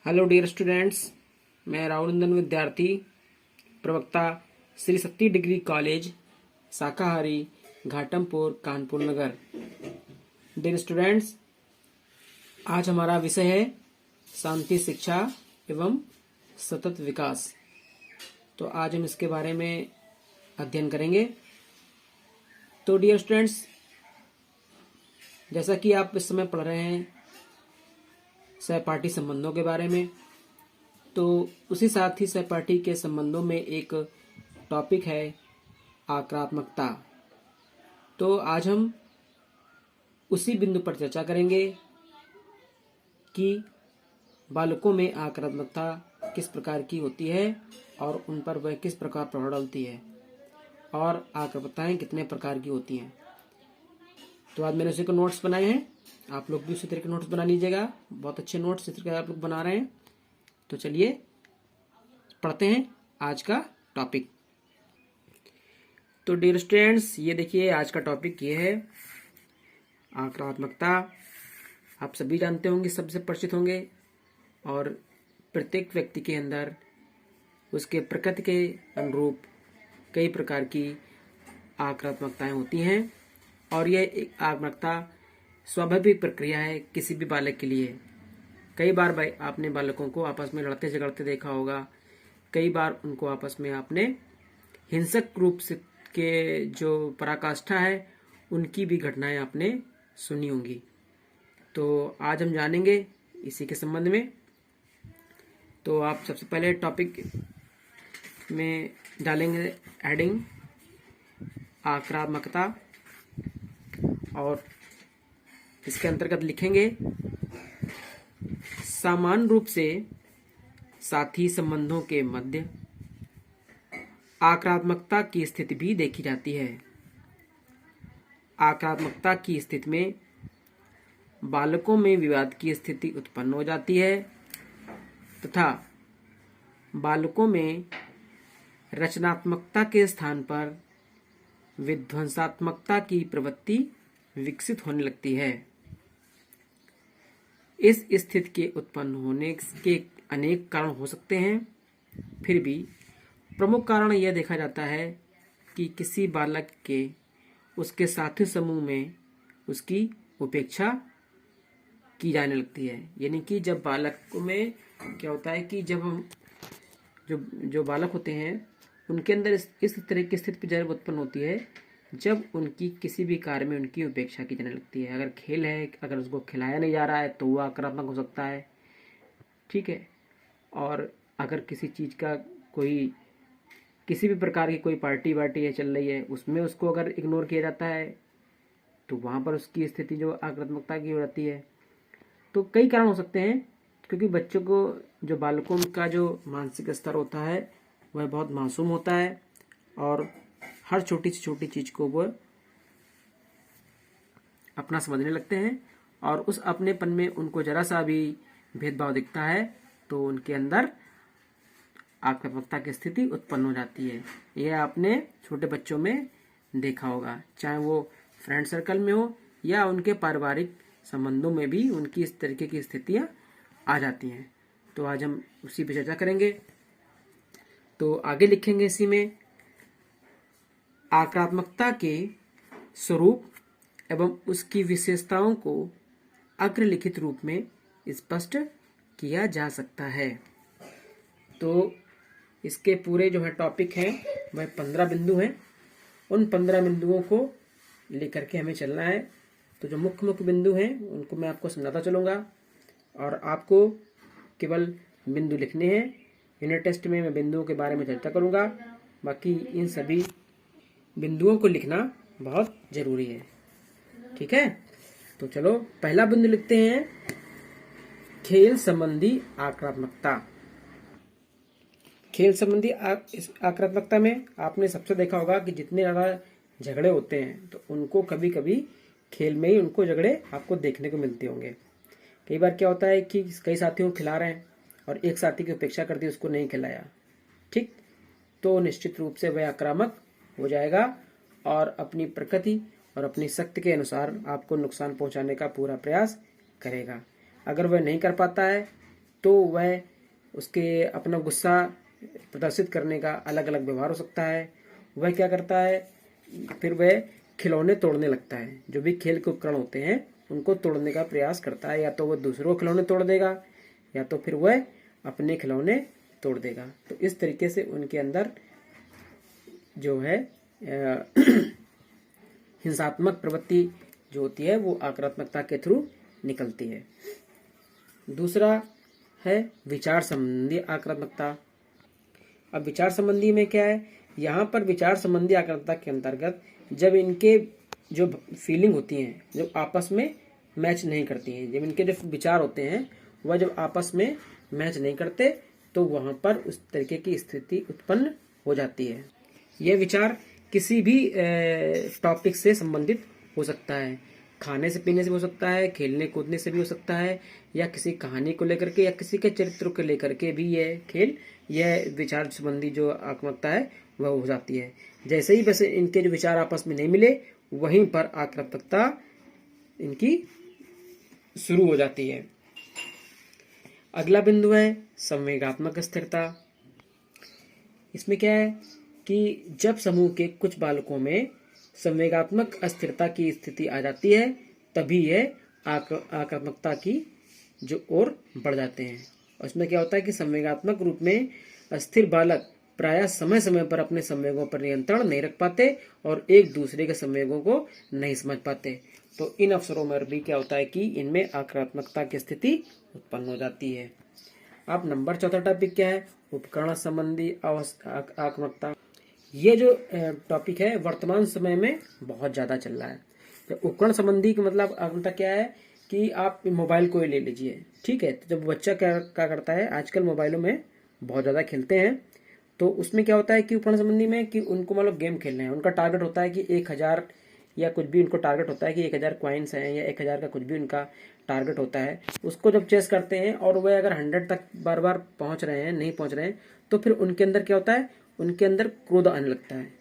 Hello dear students, मैं राहुल नंदन विद्यार्थी प्रवक्ता श्री सत्ती डिग्री कॉलेज शाकाहारी घाटमपुर कानपुर नगर। डियर स्टूडेंट्स, आज हमारा विषय है शांति शिक्षा एवं सतत विकास। तो आज हम इसके बारे में अध्ययन करेंगे। तो डियर स्टूडेंट्स, जैसा कि आप इस समय पढ़ रहे हैं सहपाठी संबंधों के बारे में, तो उसी साथ ही सहपाठी के संबंधों में एक टॉपिक है आक्रामकता। तो आज हम उसी बिंदु पर चर्चा करेंगे कि बालकों में आक्रामकता किस प्रकार की होती है और उन पर वह किस प्रकार प्रभाव डालती है और आक्रामकताएं कितने प्रकार की होती हैं। तो आज मैंने उसी को नोट्स बनाए हैं, आप लोग भी उसी तरह के नोट्स बना लीजिएगा। बहुत अच्छे नोट्स इस तरह आप लोग बना रहे हैं। तो चलिए पढ़ते हैं आज का टॉपिक। तो डियर स्टूडेंट्स, ये देखिए आज का टॉपिक ये है आक्रामकता। आप सभी जानते होंगे, सबसे परिचित होंगे, और प्रत्येक व्यक्ति के अंदर उसके प्रकृति के अनुरूप कई प्रकार की आक्रामकताएं होती हैं और यह एक आक्रामकता स्वाभाविक प्रक्रिया है किसी भी बालक के लिए। कई बार आपने बालकों को आपस में लड़ते झगड़ते देखा होगा, कई बार उनको आपस में आपने हिंसक रूप से के जो पराकाष्ठा है उनकी भी घटनाएं आपने सुनी होंगी। तो आज हम जानेंगे इसी के संबंध में। तो आप सबसे पहले टॉपिक में डालेंगे हेडिंग आक्रामकता और इसके अंतर्गत लिखेंगे सामान्य रूप से साथी संबंधों के मध्य आक्रामकता की स्थिति भी देखी जाती है। आक्रामकता की स्थिति में बालकों में विवाद की स्थिति उत्पन्न हो जाती है तथा बालकों में रचनात्मकता के स्थान पर विध्वंसात्मकता की प्रवृत्ति विकसित होने लगती है। इस स्थिति के उत्पन्न होने के अनेक कारण हो सकते हैं, फिर भी प्रमुख कारण यह देखा जाता है कि किसी बालक के उसके साथी समूह में उसकी उपेक्षा की जाने लगती है। यानी कि जब बालक में क्या होता है कि जब हम जो बालक होते हैं उनके अंदर इस तरह की स्थिति जब उत्पन्न होती है जब उनकी किसी भी कार्य में उनकी उपेक्षा की जाने लगती है। अगर खेल है, अगर उसको खिलाया नहीं जा रहा है तो वो आक्रामक हो सकता है, ठीक है। और अगर किसी चीज़ का कोई किसी भी प्रकार की कोई पार्टी है चल रही है, उसमें उसको अगर इग्नोर किया जाता है तो वहाँ पर उसकी स्थिति जो आक्रामकता की हो जाती है। तो कई कारण हो सकते हैं, क्योंकि बच्चों को जो बालकों का जो मानसिक स्तर होता है वह बहुत मासूम होता है और हर छोटी से छोटी चीज को वो अपना समझने लगते हैं और उस अपनेपन में उनको जरा सा भी भेदभाव दिखता है तो उनके अंदर आक्रामकता की स्थिति उत्पन्न हो जाती है। यह आपने छोटे बच्चों में देखा होगा, चाहे वो फ्रेंड सर्कल में हो या उनके पारिवारिक संबंधों में भी उनकी इस तरीके की स्थितियां आ जाती हैं। तो आज हम उसी पर चर्चा करेंगे। तो आगे लिखेंगे इसी में आक्रामकता के स्वरूप एवं उसकी विशेषताओं को अग्रलिखित रूप में स्पष्ट किया जा सकता है। तो इसके पूरे जो है टॉपिक है वह 15 बिंदु हैं। उन 15 बिंदुओं को लेकर के हमें चलना है। तो जो मुख्य मुख्य बिंदु हैं उनको मैं आपको समझाता चलूँगा और आपको केवल बिंदु लिखने हैं। यूनिट टेस्ट में मैं बिंदुओं के बारे में चर्चा करूँगा, बाकी इन सभी बिंदुओं को लिखना बहुत जरूरी है, ठीक है। तो चलो पहला बिंदु लिखते हैं, खेल संबंधी आक्रामकता। खेल संबंधी आक्रामकता में आपने सबसे देखा होगा कि जितने ज्यादा झगड़े होते हैं तो उनको कभी कभी खेल में ही उनको झगड़े आपको देखने को मिलते होंगे। कई बार क्या होता है कि कई साथियों को खिला रहे हैं और एक साथी की उपेक्षा कर दी, उसको नहीं खिलाया, ठीक, तो निश्चित रूप से वह आक्रामक हो जाएगा और अपनी प्रकृति और अपनी शक्ति के अनुसार आपको नुकसान पहुंचाने का पूरा प्रयास करेगा। अगर वह नहीं कर पाता है तो वह उसके अपना गुस्सा प्रदर्शित करने का अलग अलग व्यवहार हो सकता है। वह क्या करता है, फिर वह खिलौने तोड़ने लगता है। जो भी खेल के उपकरण होते हैं उनको तोड़ने का प्रयास करता है। या तो वह दूसरों खिलौने तोड़ देगा या तो फिर वह अपने खिलौने तोड़ देगा। तो इस तरीके से उनके अंदर जो है हिंसात्मक प्रवृत्ति जो होती है वो आक्रामकता के थ्रू निकलती है। दूसरा है विचार संबंधी आक्रामकता। अब विचार संबंधी में क्या है, यहाँ पर विचार संबंधी आक्रामकता के अंतर्गत जब इनके जो फीलिंग होती हैं जो आपस में मैच नहीं करती हैं, जब इनके जो विचार होते हैं वह जब आपस में मैच नहीं करते तो वहां पर उस तरीके की स्थिति उत्पन्न हो जाती है। यह विचार किसी भी टॉपिक से संबंधित हो सकता है, खाने से पीने से हो सकता है, खेलने कूदने से भी हो सकता है, या किसी कहानी को लेकर के या किसी के चरित्र को लेकर के भी यह विचार संबंधी जो आक्रामकता है वह हो जाती है। जैसे ही वैसे इनके जो विचार आपस में नहीं मिले वहीं पर आक्रामकता इनकी शुरू हो जाती है। अगला बिंदु है संवेगात्मक स्थिरता। इसमें क्या है कि जब समूह के कुछ बालकों में संवेगात्मक अस्थिरता की स्थिति आ जाती है तभी यह आक्रामकता की जो ओर बढ़ जाते हैं। और इसमें क्या होता है कि संवेगात्मक रूप में अस्थिर बालक प्रायः समय समय पर अपने संवेगों पर नियंत्रण नहीं रख पाते और एक दूसरे के संवेगों को नहीं समझ पाते। तो इन अवसरों में भी क्या होता है कि इनमें आक्रामकता की स्थिति उत्पन्न हो जाती है। अब नंबर चौथा टॉपिक क्या है, उपकरण संबंधी आक्रामकता। ये जो टॉपिक है वर्तमान समय में बहुत ज्यादा चल रहा है। तो उपकरण संबंधी का मतलब आक्रामकता क्या है कि आप मोबाइल को ही ले लीजिए, ठीक है। तो जब बच्चा क्या करता है, आजकल मोबाइलों में बहुत ज्यादा खेलते हैं, तो उसमें क्या होता है कि उपकरण संबंधी में कि उनको मतलब गेम खेलना है, उनका टारगेट होता है कि 1000 या कुछ भी उनको टारगेट होता है कि 1000 क्वाइंस हैं या 1000 का कुछ भी उनका टारगेट होता है। उसको जब चेस करते हैं और वह अगर 100 तक बार बार पहुंच रहे हैं, नहीं पहुंच रहे हैं, तो फिर उनके अंदर क्या होता है, उनके अंदर क्रोध आने लगता है,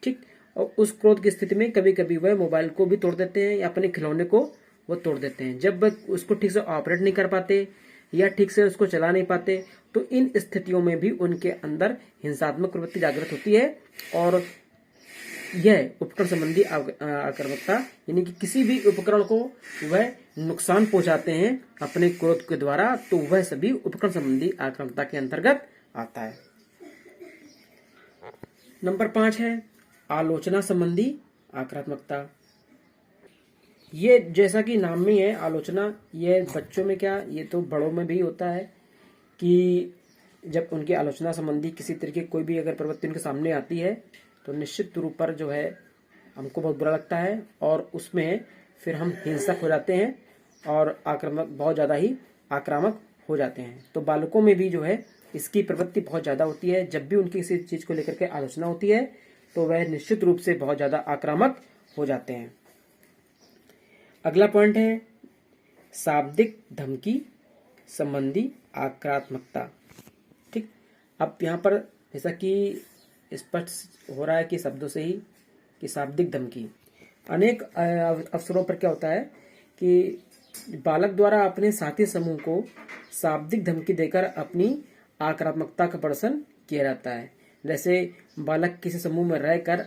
ठीक। और उस क्रोध की स्थिति में कभी कभी वह मोबाइल को भी तोड़ देते हैं या अपने खिलौने को वो तोड़ देते हैं। जब वह उसको ठीक से ऑपरेट नहीं कर पाते या ठीक से उसको चला नहीं पाते तो इन स्थितियों में भी उनके अंदर हिंसात्मक प्रवृत्ति जागृत होती है। और यह उपकरण संबंधी आक्रामकता यानी कि किसी भी उपकरण को वह नुकसान पहुंचाते हैं अपने क्रोध के द्वारा, तो वह सभी उपकरण संबंधी आक्रामकता के अंतर्गत आता है। नंबर 5 है आलोचना संबंधी आक्रामकता। ये जैसा कि नाम में है आलोचना, ये बच्चों में क्या, ये तो बड़ों में भी होता है कि जब उनकी आलोचना संबंधी किसी तरीके कोई भी अगर प्रवृत्ति उनके सामने आती है तो निश्चित रूप पर जो है हमको बहुत बुरा लगता है और उसमें फिर हम हिंसक हो जाते हैं और आक्रामक बहुत ज़्यादा ही आक्रामक हो जाते हैं। तो बालकों में भी जो है इसकी प्रवृत्ति बहुत ज़्यादा होती है। जब भी उनकी किसी चीज़ को लेकर के आलोचना होती है तो वह निश्चित रूप से बहुत ज़्यादा आक्रामक हो जाते हैं। अगला पॉइंट है शाब्दिक धमकी संबंधी आक्रामकता, ठीक। अब यहाँ पर जैसा कि स्पष्ट हो रहा है कि शब्दों से ही कि शाब्दिक धमकी अनेक अवसरों पर क्या होता है कि बालक द्वारा अपने साथी समूह को शाब्दिक धमकी देकर अपनी आक्रामकता का प्रदर्शन किया जाता है। जैसे बालक किसी समूह में रहकर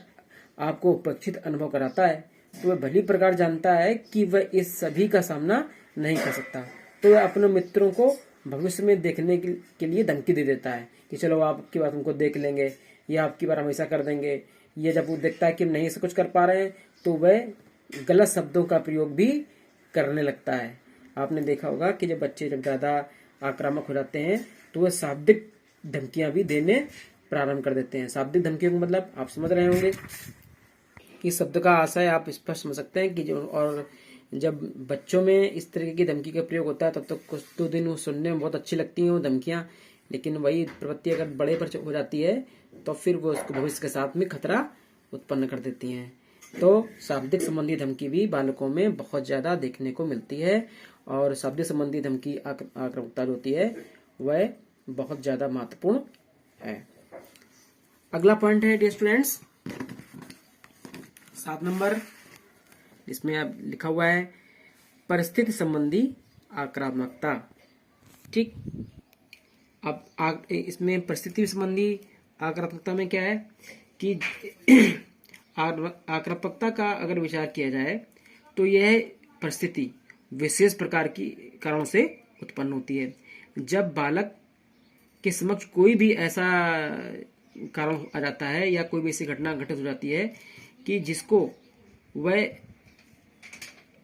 आपको उपेक्षित अनुभव कराता है तो वह भली प्रकार जानता है कि वह इस सभी का सामना नहीं कर सकता, तो वह अपने मित्रों को भविष्य में देखने के लिए धमकी दे देता है कि चलो आपकी बात हमको देख लेंगे या आपकी बार हमेशा कर देंगे। ये जब वो देखता है कि नहीं से कुछ कर पा रहे हैं तो वह गलत शब्दों का प्रयोग भी करने लगता है। आपने देखा होगा कि जब बच्चे जब ज़्यादा आक्रामक हो जाते हैं तो वह शाब्दिक धमकियां भी देने प्रारंभ कर देते हैं। शाब्दिक धमकियों का मतलब आप समझ रहे होंगे कि शब्द का आशय आप स्पष्ट समझ सकते हैं कि जो, और जब बच्चों में इस तरीके की धमकी का प्रयोग होता है तब तो कुछ 2 दिन वो सुनने में बहुत अच्छी लगती हैं वो धमकियां, लेकिन वही प्रवृत्ति अगर बड़े पर हो जाती है तो फिर वो उसको भविष्य के साथ में खतरा उत्पन्न कर देती हैं। तो शाब्दिक संबंधी धमकी भी बालकों में बहुत ज्यादा देखने को मिलती है और शाब्दिक संबंधी धमकी आक्रामकता जो होती है वह बहुत ज्यादा महत्वपूर्ण है। अगला पॉइंट है डियर स्टूडेंट्स 7 नंबर, जिसमें अब लिखा हुआ है परिस्थिति संबंधी आक्रामकता, ठीक। अब इसमें परिस्थिति संबंधी आक्रामकता में क्या है कि आक्रामकता का अगर विचार किया जाए तो यह परिस्थिति विशेष प्रकार की कारणों से उत्पन्न होती है। जब बालक के समक्ष कोई भी ऐसा कारण आ जाता है या कोई भी ऐसी घटना घटित हो जाती है कि जिसको वह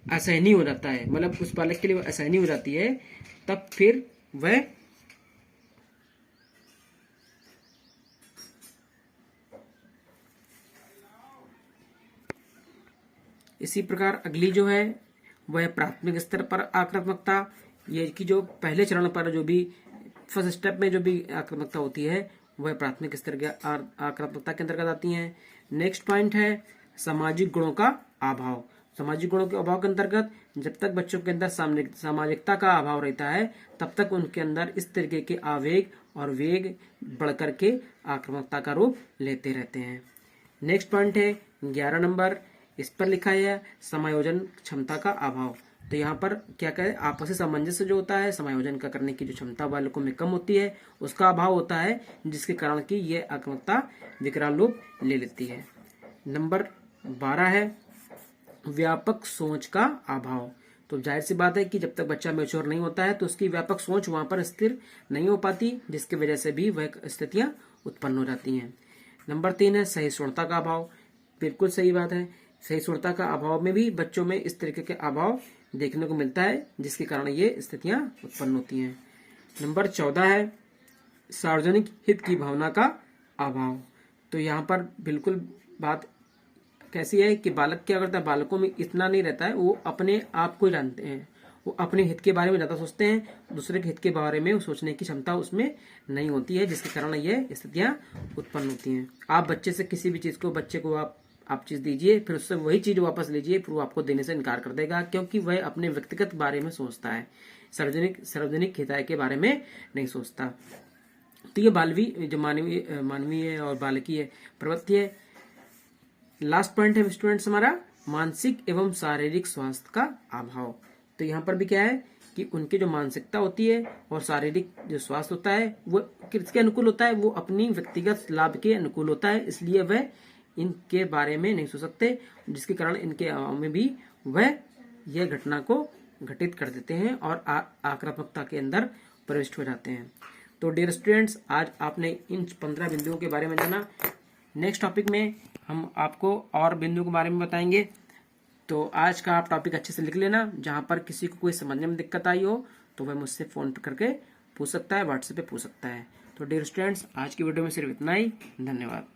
असहनीय हो जाता है, मतलब उस बालक के लिए वह असहनीय हो जाती है, तब फिर वह इसी प्रकार अगली जो है वह प्राथमिक स्तर पर आक्रामकता, ये कि जो पहले चरण पर जो भी फर्स्ट स्टेप में जो भी आक्रामकता होती है वह प्राथमिक स्तर की आक्रामकता के अंतर्गत आती है। नेक्स्ट पॉइंट है सामाजिक गुणों का अभाव। सामाजिक गुणों के अभाव के अंतर्गत जब तक बच्चों के अंदर सामाजिकता का अभाव रहता है तब तक उनके अंदर इस तरीके के आवेग और वेग बढ़कर के आक्रामकता का रूप लेते रहते हैं। नेक्स्ट पॉइंट है 11 नंबर, इस पर लिखा है समायोजन क्षमता का अभाव। तो यहाँ पर क्या कहें, आपसी सामंजस्य जो होता है, समायोजन का करने की जो क्षमता बालकों में कम होती है उसका अभाव होता है, जिसके कारण कि ये आक्रामकता विकराल रूप ले लेती है। नंबर 12 है व्यापक सोच का अभाव। तो जाहिर सी बात है कि जब तक बच्चा मैच्योर नहीं होता है तो उसकी व्यापक सोच वहां पर स्थिर नहीं हो पाती, जिसकी वजह से भी वह स्थितियां उत्पन्न हो जाती हैं। नंबर 3 है सहिष्णुता का अभाव। बिल्कुल सही बात है, सहिष्णुता का अभाव में भी बच्चों में इस तरीके के अभाव देखने को मिलता है, जिसके कारण ये स्थितियां उत्पन्न होती हैं। नंबर 14 है सार्वजनिक हित की भावना का अभाव। तो यहाँ पर बिल्कुल बात कैसी है कि बालक क्या करता है, बालकों में इतना नहीं रहता है, वो अपने आप को जानते हैं, वो अपने हित के बारे में ज्यादा सोचते हैं, दूसरे के हित के बारे में सोचने की क्षमता उसमें नहीं होती है, जिसके कारण ये स्थितियां उत्पन्न होती हैं। आप बच्चे से किसी भी चीज को, बच्चे को आप चीज दीजिए, फिर उससे वही चीज वापस लीजिए, फिर वो आपको देने से इनकार कर देगा, क्योंकि वह अपने व्यक्तिगत बारे में सोचता है, सार्वजनिक हिताय के बारे में नहीं सोचता। तो ये बालवी जो मानवीय और बालकीय प्रवृत्ति है। लास्ट पॉइंट है स्टूडेंट्स हमारा मानसिक एवं शारीरिक स्वास्थ्य का अभाव। तो यहाँ पर भी क्या है कि उनकी जो मानसिकता होती है और शारीरिक जो स्वास्थ्य होता है वो किसके अनुकूल होता है, वो अपनी व्यक्तिगत लाभ के अनुकूल होता है, इसलिए वह इनके बारे में नहीं सोच सकते, जिसके कारण इनके अभाव में भी वह यह घटना को घटित कर देते हैं और आक्रामकता के अंदर प्रविष्ट हो जाते हैं। तो डियर स्टूडेंट्स, आज आपने इन 15 बिंदुओं के बारे में जाना। नेक्स्ट टॉपिक में हम आपको और बिंदुओं के बारे में बताएंगे। तो आज का आप टॉपिक अच्छे से लिख लेना, जहां पर किसी को कोई समझने में दिक्कत आई हो तो वह मुझसे फोन करके पूछ सकता है, व्हाट्सएप पे पूछ सकता है। तो डियर स्टूडेंट्स, आज की वीडियो में सिर्फ इतना ही। धन्यवाद।